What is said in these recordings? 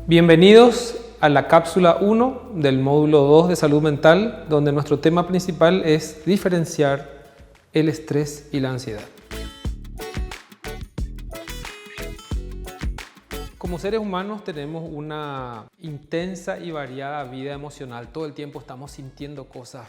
Bienvenidos a la cápsula 1 del módulo 2 de salud mental, donde nuestro tema principal es diferenciar el estrés y la ansiedad. Como seres humanos tenemos una intensa y variada vida emocional. Todo el tiempo estamos sintiendo cosas.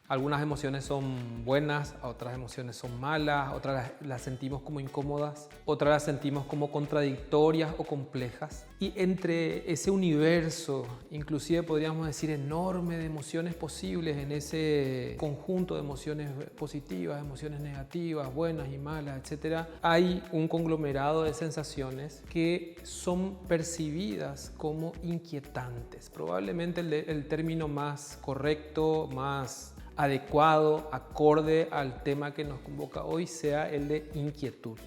Algunas emociones son buenas, otras emociones son malas, otras las sentimos como incómodas, otras las sentimos como contradictorias o complejas. Y entre ese universo, inclusive podríamos decir enorme de emociones posibles, en ese conjunto de emociones positivas, emociones negativas, buenas y malas, etc., hay un conglomerado de sensaciones que son percibidas como inquietantes. Probablemente el término más correcto, más adecuado, acorde al tema que nos convoca hoy, sea el de inquietud.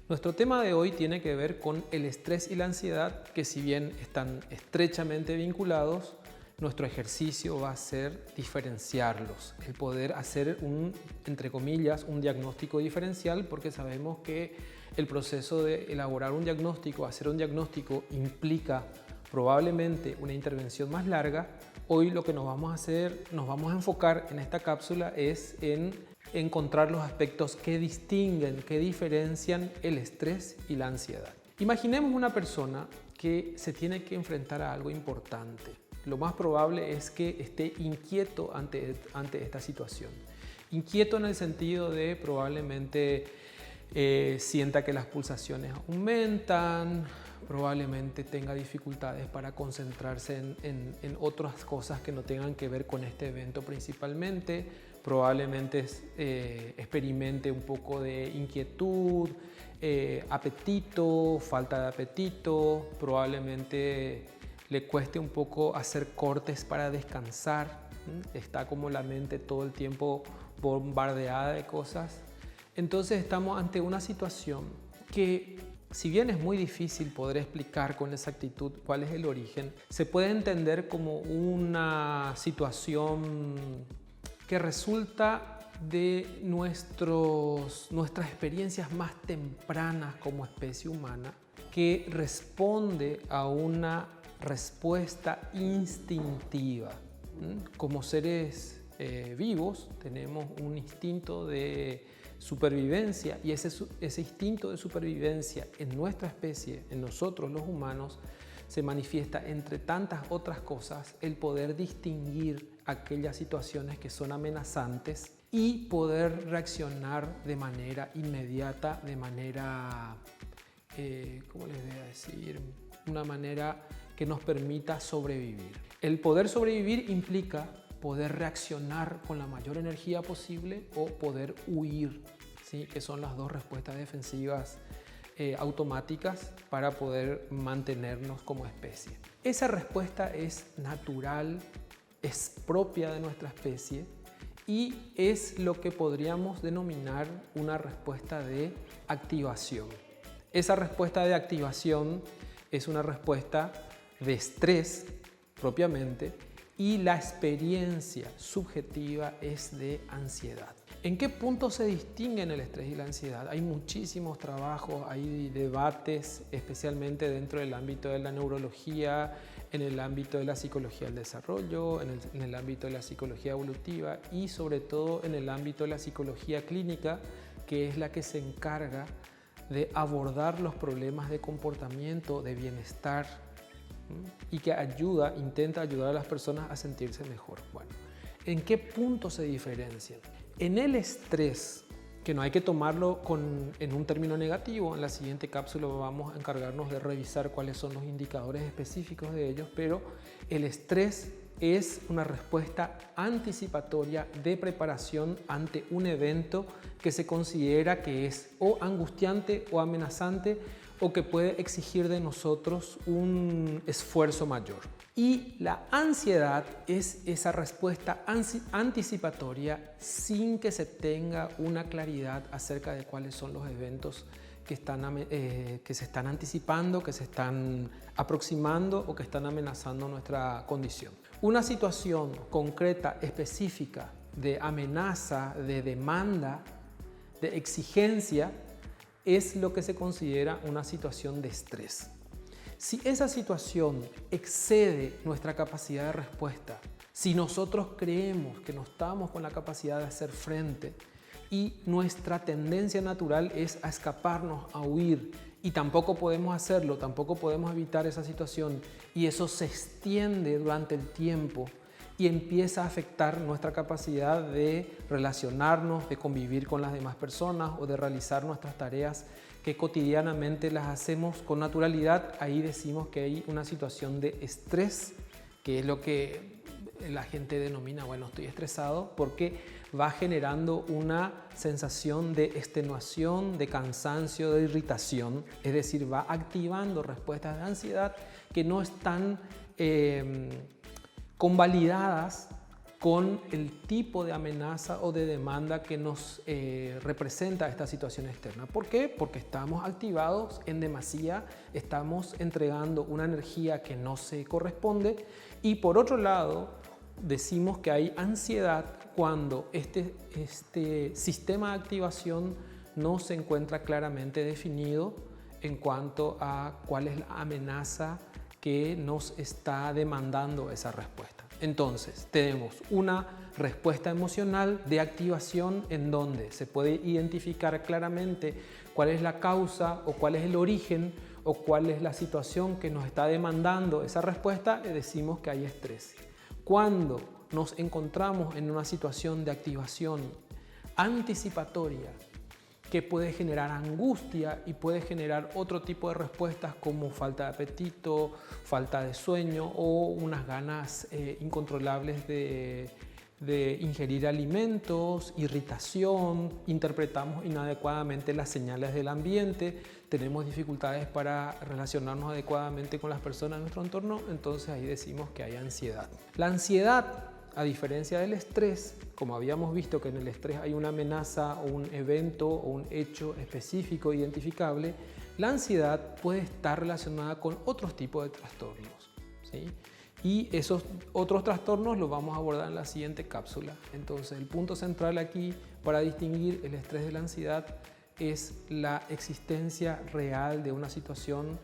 Nuestro tema de hoy tiene que ver con el estrés y la ansiedad, que si bien están estrechamente vinculados, nuestro ejercicio va a ser diferenciarlos, el poder hacer entre comillas, un diagnóstico diferencial, porque sabemos que el proceso de elaborar un diagnóstico, hacer un diagnóstico, implica probablemente una intervención más larga. Hoy lo que nos vamos a enfocar en esta cápsula es en encontrar los aspectos que distinguen, que diferencian el estrés y la ansiedad. Imaginemos una persona que se tiene que enfrentar a algo importante. Lo más probable es que esté inquieto ante esta situación. Inquieto en el sentido de probablemente sienta que las pulsaciones aumentan, probablemente tenga dificultades para concentrarse en otras cosas que no tengan que ver con este evento principalmente, probablemente experimente un poco de inquietud, apetito, falta de apetito, probablemente le cueste un poco hacer cortes para descansar, está como la mente todo el tiempo bombardeada de cosas. Entonces estamos ante una situación que, si bien es muy difícil poder explicar con exactitud cuál es el origen, se puede entender como una situación que resulta de nuestras experiencias más tempranas como especie humana, que responde a una respuesta instintiva. Como seres vivos tenemos un instinto de supervivencia, y ese instinto de supervivencia en nuestra especie, en nosotros los humanos, se manifiesta entre tantas otras cosas el poder distinguir aquellas situaciones que son amenazantes y poder reaccionar de manera inmediata, de manera, ¿cómo les voy a decir? Una manera que nos permita sobrevivir. El poder sobrevivir implica poder reaccionar con la mayor energía posible o poder huir, ¿sí? Que son las dos respuestas defensivas automáticas para poder mantenernos como especie. Esa respuesta es natural, es propia de nuestra especie y es lo que podríamos denominar una respuesta de activación. Esa respuesta de activación es una respuesta de estrés propiamente, y la experiencia subjetiva es de ansiedad. ¿En qué punto se distinguen el estrés y la ansiedad? Hay muchísimos trabajos, hay debates, especialmente dentro del ámbito de la neurología, en el ámbito de la psicología del desarrollo, en el ámbito de la psicología evolutiva y sobre todo en el ámbito de la psicología clínica, que es la que se encarga de abordar los problemas de comportamiento, de bienestar, y que intenta ayudar a las personas a sentirse mejor. Bueno, ¿en qué punto se diferencian? En el estrés, que no hay que tomarlo en un término negativo. En la siguiente cápsula vamos a encargarnos de revisar cuáles son los indicadores específicos de ellos, pero el estrés es una respuesta anticipatoria de preparación ante un evento que se considera que es o angustiante o amenazante, o que puede exigir de nosotros un esfuerzo mayor. Y la ansiedad es esa respuesta anticipatoria sin que se tenga una claridad acerca de cuáles son los eventos que se están anticipando, que se están aproximando o que están amenazando nuestra condición. Una situación concreta, específica, de amenaza, de demanda, de exigencia, es lo que se considera una situación de estrés. Si esa situación excede nuestra capacidad de respuesta, si nosotros creemos que no estamos con la capacidad de hacer frente y nuestra tendencia natural es a escaparnos, a huir, y tampoco podemos hacerlo, tampoco podemos evitar esa situación, y eso se extiende durante el tiempo y empieza a afectar nuestra capacidad de relacionarnos, de convivir con las demás personas o de realizar nuestras tareas que cotidianamente las hacemos con naturalidad, ahí decimos que hay una situación de estrés, que es lo que la gente denomina, bueno, estoy estresado, porque va generando una sensación de extenuación, de cansancio, de irritación, es decir, va activando respuestas de ansiedad que no están convalidadas con el tipo de amenaza o de demanda que nos representa esta situación externa. ¿Por qué? Porque estamos activados en demasía, estamos entregando una energía que no se corresponde, y por otro lado decimos que hay ansiedad cuando este sistema de activación no se encuentra claramente definido en cuanto a cuál es la amenaza que nos está demandando esa respuesta. Entonces, tenemos una respuesta emocional de activación en donde se puede identificar claramente cuál es la causa o cuál es el origen o cuál es la situación que nos está demandando esa respuesta, y decimos que hay estrés. Cuando nos encontramos en una situación de activación anticipatoria que puede generar angustia y puede generar otro tipo de respuestas como falta de apetito, falta de sueño o unas ganas incontrolables de ingerir alimentos, irritación, interpretamos inadecuadamente las señales del ambiente, tenemos dificultades para relacionarnos adecuadamente con las personas de nuestro entorno, entonces ahí decimos que hay ansiedad. La ansiedad, a diferencia del estrés, como habíamos visto que en el estrés hay una amenaza o un evento o un hecho específico identificable, la ansiedad puede estar relacionada con otros tipos de trastornos, ¿sí? Y esos otros trastornos los vamos a abordar en la siguiente cápsula. Entonces, el punto central aquí para distinguir el estrés de la ansiedad es la existencia real de una situación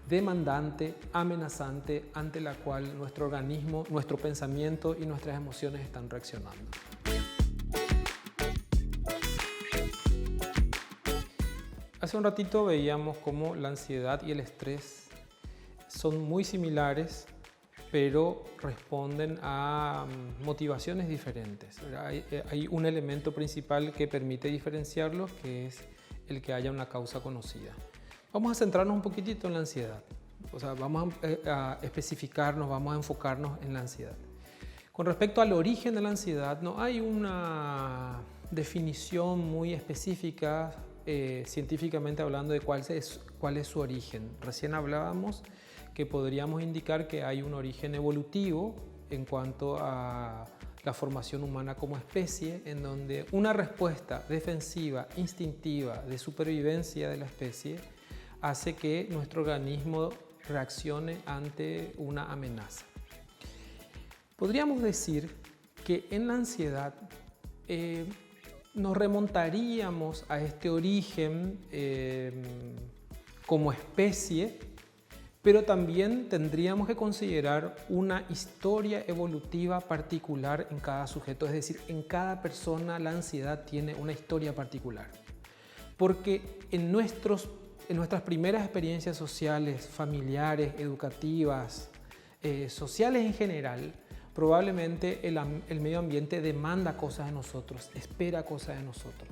demandante, amenazante, ante la cual nuestro organismo, nuestro pensamiento y nuestras emociones están reaccionando. Hace un ratito veíamos cómo la ansiedad y el estrés son muy similares, pero responden a motivaciones diferentes. Hay un elemento principal que permite diferenciarlos, que es el que haya una causa conocida. Vamos a centrarnos un poquitito en la ansiedad. O sea, vamos a especificarnos, vamos a enfocarnos en la ansiedad. Con respecto al origen de la ansiedad, no hay una definición muy específica, científicamente hablando, de cuál es su origen. Recién hablábamos que podríamos indicar que hay un origen evolutivo en cuanto a la formación humana como especie, en donde una respuesta defensiva, instintiva, de supervivencia de la especie, hace que nuestro organismo reaccione ante una amenaza. Podríamos decir que en la ansiedad nos remontaríamos a este origen como especie, pero también tendríamos que considerar una historia evolutiva particular en cada sujeto, es decir, en cada persona la ansiedad tiene una historia particular. Porque en nuestras primeras experiencias sociales, familiares, educativas, sociales en general, probablemente el medio ambiente demanda cosas de nosotros, espera cosas de nosotros.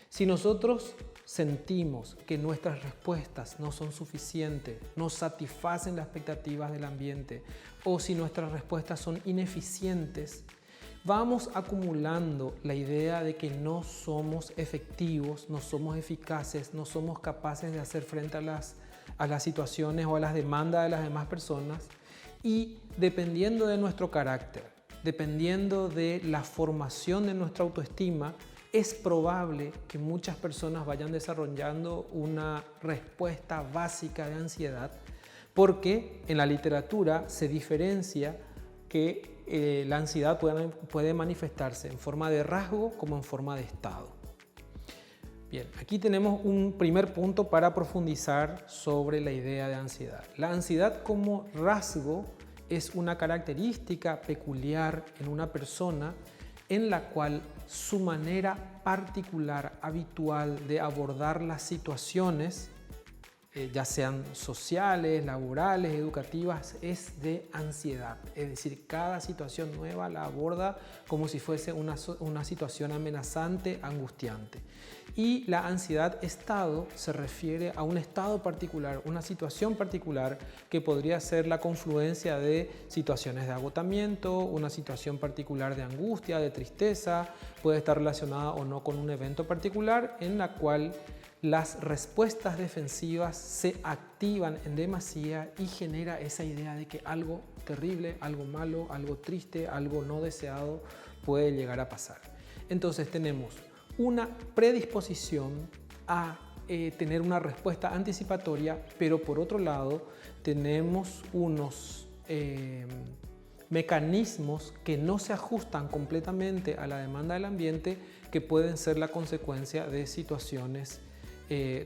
Si nosotros sentimos que nuestras respuestas no son suficientes, no satisfacen las expectativas del ambiente, o si nuestras respuestas son ineficientes, vamos acumulando la idea de que no somos efectivos, no somos eficaces, no somos capaces de hacer frente a las situaciones o a las demandas de las demás personas, y dependiendo de nuestro carácter, dependiendo de la formación de nuestra autoestima, es probable que muchas personas vayan desarrollando una respuesta básica de ansiedad, porque en la literatura se diferencia que la ansiedad puede manifestarse en forma de rasgo como en forma de estado. Bien, aquí tenemos un primer punto para profundizar sobre la idea de ansiedad. La ansiedad como rasgo es una característica peculiar en una persona en la cual su manera particular, habitual de abordar las situaciones, ya sean sociales, laborales, educativas, es de ansiedad. Es decir, cada situación nueva la aborda como si fuese una situación amenazante, angustiante. Y la ansiedad estado se refiere a un estado particular, una situación particular que podría ser la confluencia de situaciones de agotamiento, una situación particular de angustia, de tristeza, puede estar relacionada o no con un evento particular en la cual las respuestas defensivas se activan en demasía y genera esa idea de que algo terrible, algo malo, algo triste, algo no deseado puede llegar a pasar. Entonces tenemos una predisposición a tener una respuesta anticipatoria, pero por otro lado tenemos unos mecanismos que no se ajustan completamente a la demanda del ambiente, que pueden ser la consecuencia de situaciones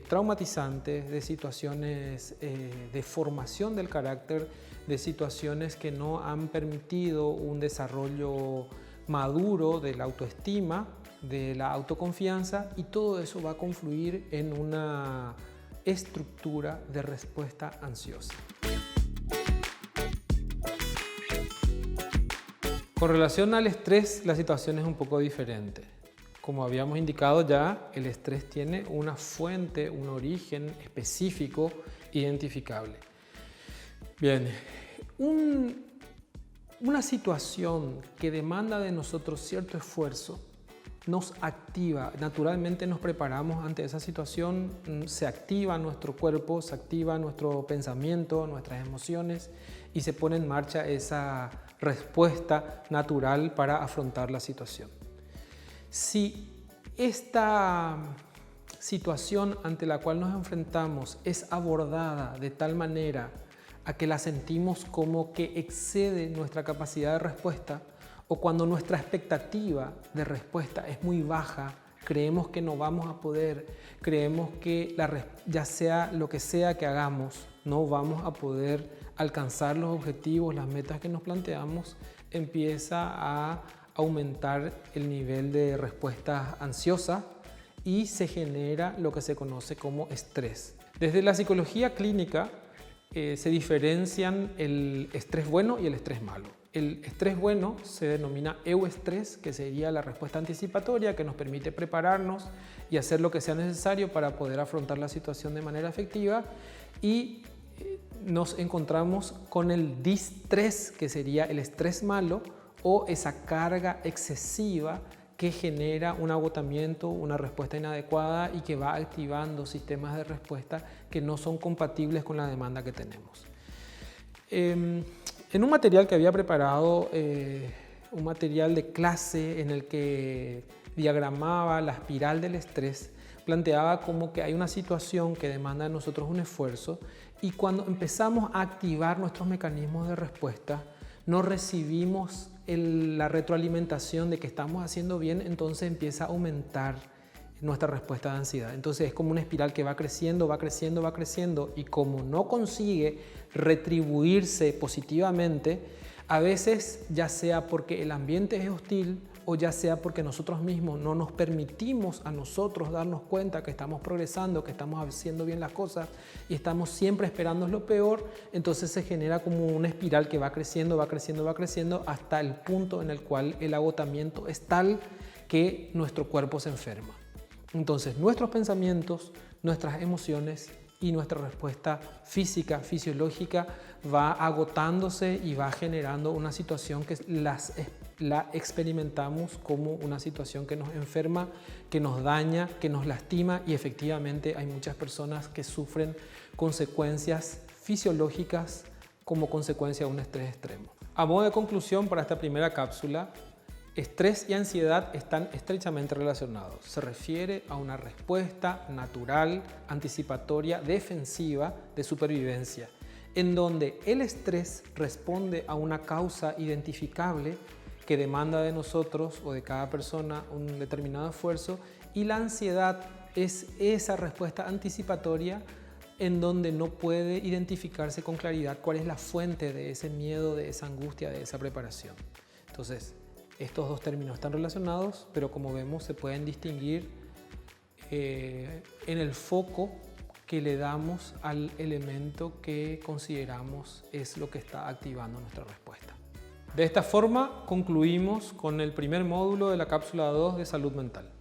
traumatizantes, de situaciones de formación del carácter, de situaciones que no han permitido un desarrollo maduro de la autoestima, de la autoconfianza, y todo eso va a confluir en una estructura de respuesta ansiosa. Con relación al estrés, la situación es un poco diferente. Como habíamos indicado ya, el estrés tiene una fuente, un origen específico, identificable. Bien, una situación que demanda de nosotros cierto esfuerzo nos activa, naturalmente nos preparamos ante esa situación, se activa nuestro cuerpo, se activa nuestro pensamiento, nuestras emociones y se pone en marcha esa respuesta natural para afrontar la situación. Si esta situación ante la cual nos enfrentamos es abordada de tal manera a que la sentimos como que excede nuestra capacidad de respuesta, o cuando nuestra expectativa de respuesta es muy baja, creemos que no vamos a poder, creemos que ya sea lo que sea que hagamos, no vamos a poder alcanzar los objetivos, las metas que nos planteamos, empieza a aumentar el nivel de respuesta ansiosa y se genera lo que se conoce como estrés. Desde la psicología clínica se diferencian el estrés bueno y el estrés malo. El estrés bueno se denomina euestrés, que sería la respuesta anticipatoria que nos permite prepararnos y hacer lo que sea necesario para poder afrontar la situación de manera efectiva, y nos encontramos con el distrés, que sería el estrés malo o esa carga excesiva que genera un agotamiento, una respuesta inadecuada y que va activando sistemas de respuesta que no son compatibles con la demanda que tenemos. En un material que había preparado, un material de clase en el que diagramaba la espiral del estrés, planteaba como que hay una situación que demanda de nosotros un esfuerzo, y cuando empezamos a activar nuestros mecanismos de respuesta, no recibimos la retroalimentación de que estamos haciendo bien, entonces empieza a aumentar nuestra respuesta de ansiedad. Entonces es como una espiral que va creciendo, va creciendo, va creciendo, y como no consigue retribuirse positivamente, a veces ya sea porque el ambiente es hostil o ya sea porque nosotros mismos no nos permitimos a nosotros darnos cuenta que estamos progresando, que estamos haciendo bien las cosas y estamos siempre esperando lo peor, entonces se genera como una espiral que va creciendo, va creciendo, va creciendo hasta el punto en el cual el agotamiento es tal que nuestro cuerpo se enferma. Entonces nuestros pensamientos, nuestras emociones y nuestra respuesta física, fisiológica va agotándose y va generando una situación que la experimentamos como una situación que nos enferma, que nos daña, que nos lastima, y efectivamente hay muchas personas que sufren consecuencias fisiológicas como consecuencia de un estrés extremo. A modo de conclusión para esta primera cápsula, estrés y ansiedad están estrechamente relacionados. Se refiere a una respuesta natural, anticipatoria, defensiva de supervivencia, en donde el estrés responde a una causa identificable que demanda de nosotros o de cada persona un determinado esfuerzo, y la ansiedad es esa respuesta anticipatoria en donde no puede identificarse con claridad cuál es la fuente de ese miedo, de esa angustia, de esa preparación. Entonces, estos dos términos están relacionados, pero como vemos se pueden distinguir en el foco que le damos al elemento que consideramos es lo que está activando nuestra respuesta. De esta forma concluimos con el primer módulo de la cápsula 2 de salud mental.